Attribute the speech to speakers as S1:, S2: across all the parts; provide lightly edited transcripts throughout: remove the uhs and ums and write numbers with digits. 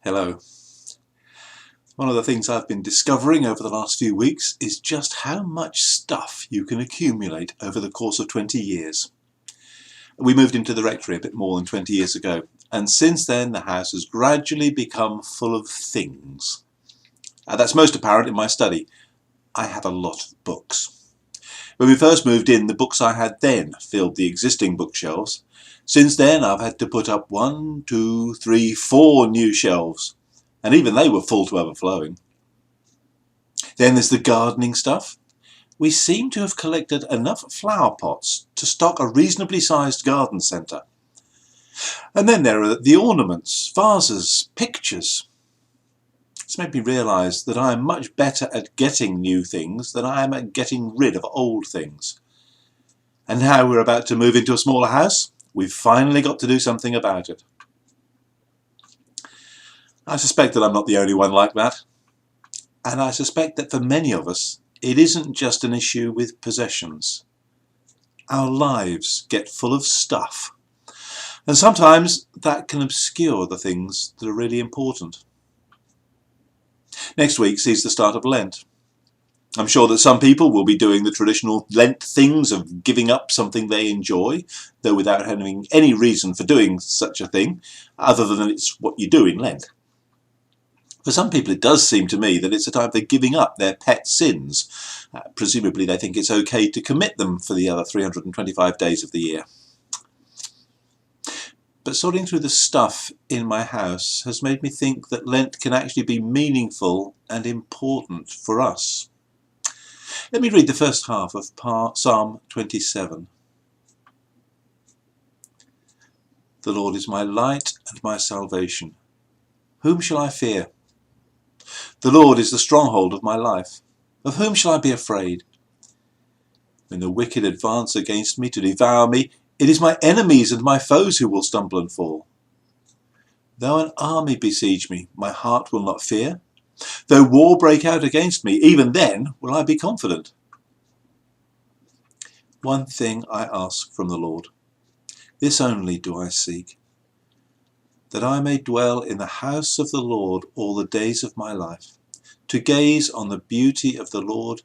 S1: Hello. One of the things I've been discovering over the last few weeks is just how much stuff you can accumulate over the course of 20 years. We moved into the rectory a bit more than 20 years ago, and since then the house has gradually become full of things. That's most apparent in my study. I have a lot of books. When we first moved in, the books I had then filled the existing bookshelves. Since then I've had to put up 1, 2, 3, 4 new shelves. And even they were full to overflowing. Then there's the gardening stuff. We seem to have collected enough flower pots to stock a reasonably sized garden centre. And then there are the ornaments, vases, pictures. It's made me realise that I am much better at getting new things than I am at getting rid of old things. And now we're about to move into a smaller house, we've finally got to do something about it. I suspect that I'm not the only one like that. And I suspect that for many of us, it isn't just an issue with possessions. Our lives get full of stuff. And sometimes that can obscure the things that are really important. Next week sees the start of Lent. I'm sure that some people will be doing the traditional Lent things of giving up something they enjoy, though without having any reason for doing such a thing, other than it's what you do in Lent. For some people it does seem to me that it's a time for giving up their pet sins. Presumably they think it's okay to commit them for the other 325 days of the year. But sorting through the stuff in my house has made me think that Lent can actually be meaningful and important for us. Let me read the first half of Psalm 27. The Lord is my light and my salvation. Whom shall I fear? The Lord is the stronghold of my life. Of whom shall I be afraid? When the wicked advance against me to devour me, it is my enemies and my foes who will stumble and fall. Though an army besiege me, my heart will not fear. Though war break out against me, even then will I be confident. One thing I ask from the Lord, this only do I seek, that I may dwell in the house of the Lord all the days of my life, to gaze on the beauty of the Lord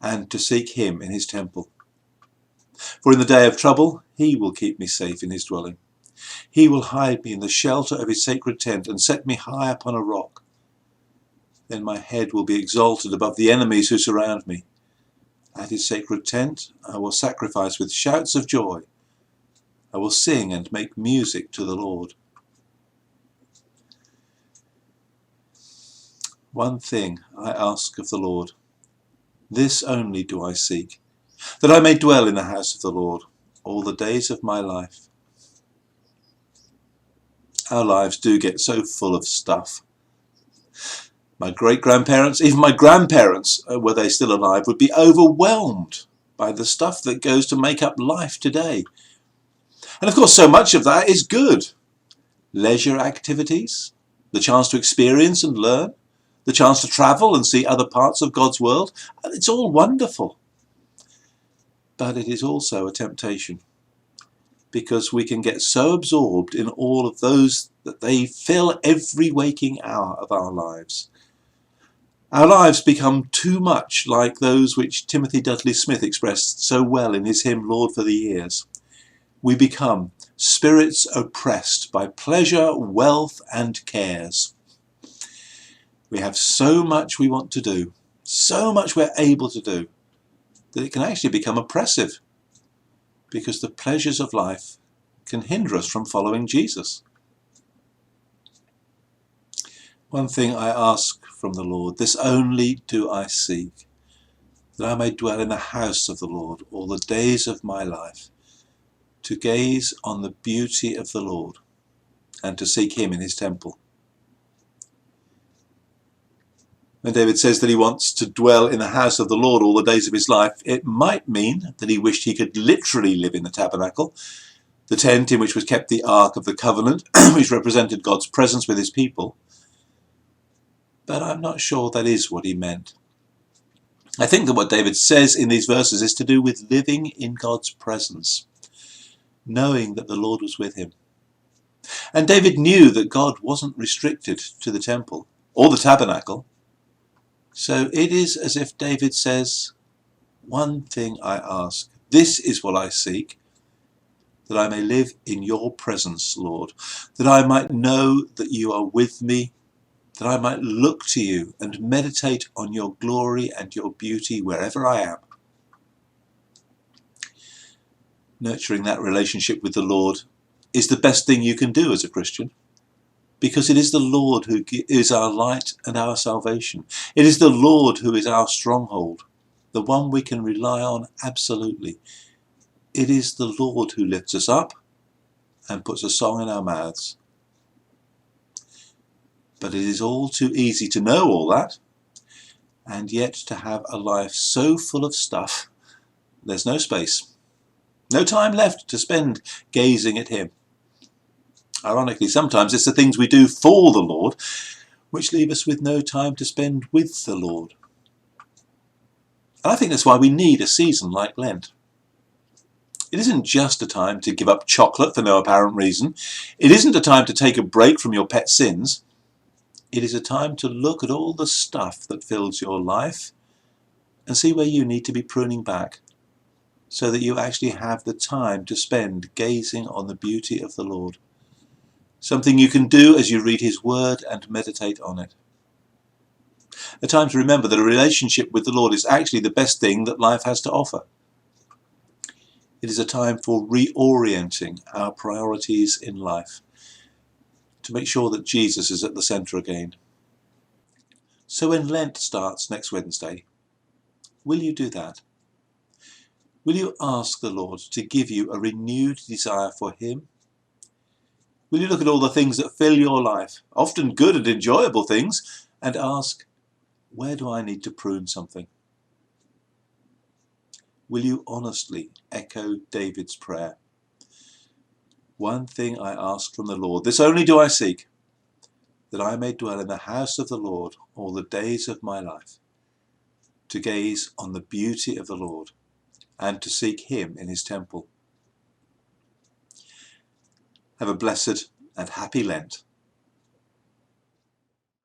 S1: and to seek him in his temple. For in the day of trouble he will keep me safe in his dwelling. He will hide me in the shelter of his sacred tent and set me high upon a rock. Then my head will be exalted above the enemies who surround me. At his sacred tent I will sacrifice with shouts of joy. I will sing and make music to the Lord. One thing I ask of the Lord, this only do I seek, that I may dwell in the house of the Lord all the days of my life. Our lives do get so full of stuff. My great-grandparents, even my grandparents, were they still alive, would be overwhelmed by the stuff that goes to make up life today. And of course so much of that is good. Leisure activities, the chance to experience and learn, the chance to travel and see other parts of God's world. It's all wonderful. But it is also a temptation, because we can get so absorbed in all of those that they fill every waking hour of our lives. Our lives become too much like those which Timothy Dudley Smith expressed so well in his hymn, Lord for the Years. We become spirits oppressed by pleasure, wealth and cares. We have so much we want to do, so much we're able to do, that it can actually become oppressive, because the pleasures of life can hinder us from following Jesus. One thing I ask from the Lord, this only do I seek, that I may dwell in the house of the Lord all the days of my life, to gaze on the beauty of the Lord and to seek him in his temple. When David says that he wants to dwell in the house of the Lord all the days of his life, it might mean that he wished he could literally live in the tabernacle, the tent in which was kept the Ark of the Covenant, which represented God's presence with his people. But I'm not sure that is what he meant. I think that what David says in these verses is to do with living in God's presence, knowing that the Lord was with him, And David knew that God wasn't restricted to the temple or the tabernacle. So it is as if David says, one thing I ask, this is what I seek, that I may live in your presence, Lord, that I might know that you are with me, that I might look to you and meditate on your glory and your beauty wherever I am. Nurturing that relationship with the Lord is the best thing you can do as a Christian, because it is the Lord who is our light and our salvation. It is the Lord who is our stronghold, the one we can rely on absolutely. It is the Lord who lifts us up and puts a song in our mouths. But it is all too easy to know all that, and yet to have a life so full of stuff, there's no space, no time left to spend gazing at him. Ironically, sometimes it's the things we do for the Lord which leave us with no time to spend with the Lord. And I think that's why we need a season like Lent. It isn't just a time to give up chocolate for no apparent reason. It isn't a time to take a break from your pet sins. It is a time to look at all the stuff that fills your life and see where you need to be pruning back, so that you actually have the time to spend gazing on the beauty of the Lord. Something you can do as you read his word and meditate on it. A time to remember that a relationship with the Lord is actually the best thing that life has to offer. It is a time for reorienting our priorities in life, to make sure that Jesus is at the centre again. So when Lent starts next Wednesday, will you do that? Will you ask the Lord to give you a renewed desire for him? Will you look at all the things that fill your life, often good and enjoyable things, and ask, where do I need to prune something? Will you honestly echo David's prayer? One thing I ask from the Lord, this only do I seek, that I may dwell in the house of the Lord all the days of my life, to gaze on the beauty of the Lord and to seek him in his temple. Have a blessed and happy Lent.